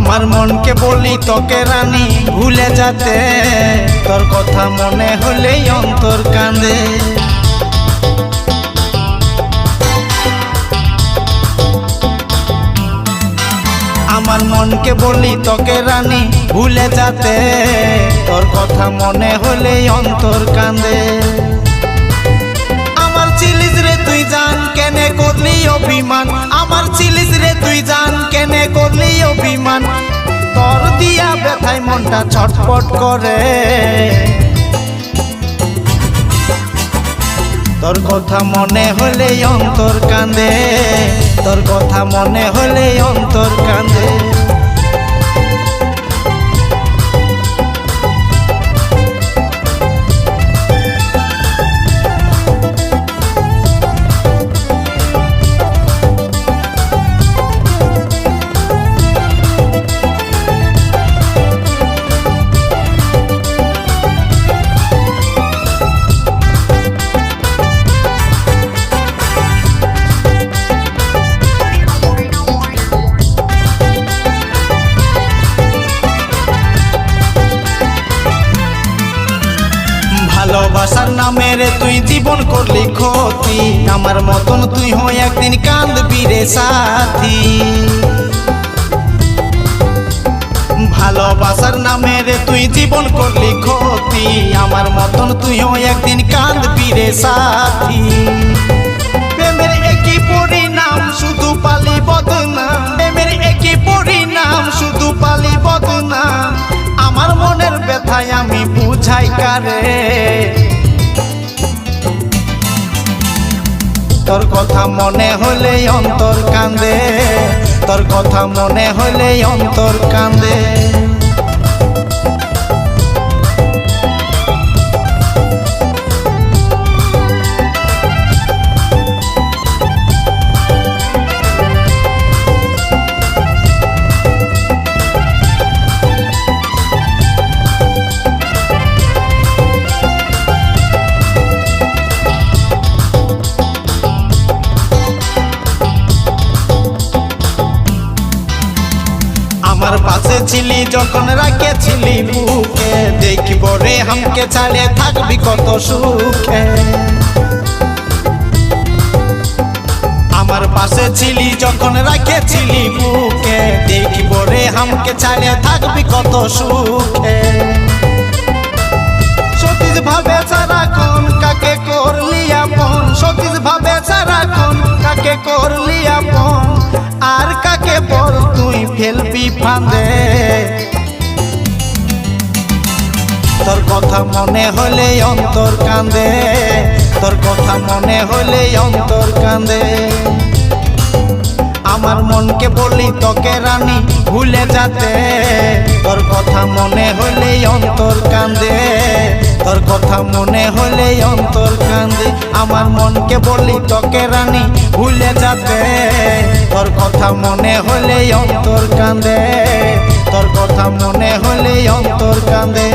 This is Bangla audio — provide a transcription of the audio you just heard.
আমার মনকে বলি তোকে রানী ভুলে যাতে, তোর কথা মনে হলেই অন্তর কাঁদে। আমার মনকে বলি তোকে রানী ভুলে যাতে, তোর কথা মনে হলেই অন্তর কাঁদে। আমার ছিলিস রে তুই জান কেনে করলি অভিমান, আমার ছিলিস রে তুই জান কেনে করলি অভিমান। তোর দিয়া ব্যথায় মনটা ছটফট করে, তোর কথা মনে হলেই অন্তর কাঁদে, তোর কথা মনে হলেই অন্তর কাঁদে। ভালোবাসার নামে রে তুই জীবন করলি ক্ষতি, আমার মতন তুই হয়ে একদিন কাঁদবি রে সাথী। ভালোবাসার নামে রে তুই জীবন করলি ক্ষতি, আমার মতন তুই হয়ে একদিন কাঁদবি রে সাথী। প্রেমের একই পরিণাম শুধু পালি বদনাম, প্রেমের একই পরিণাম শুধু পালি বদনাম। আমার মনের ব্যথায় আমি বুঝাই কারে, তোর কথা মনে হলেই অন্তর কাঁদে, তোর কথা মনে হলেই অন্তর কাঁদে। আমার পাশে ছিলি যখন রাখেছিলি বুকে, দেখিব রে হামকে ছাড়ে থাকবি কত সুখে। আমার পাশে ছিলি যখন রাখেছিলি বুকে, দেখিব রে হামকে ছাড়ে থাকবি কত সুখে। সতীশ ভাবে সারাক্ষণ কাকে করলি আপন, সতীশ ভাবে সারাক্ষণ কাকে করলি আপন। আর কাকে বল তুই ফেলবি ফাঁদে, তোর কথা মনে হলেই অন্তর কাঁদে, তোর কথা মনে হলেই অন্তর কাঁদে। আমার মনকে বলি তোকে রানী ভুলে যাতে, তোর কথা মনে হলেই অন্তর কাঁদে, তোর কথা মনে হলেই অন্তর কাঁদে। আমার মনকে বলি তোকে রানী ভুলে যাতে, তোর কথা মনে হলেই অন্তর কাঁদে, তোর কথা মনে হলেই অন্তর কাঁদে।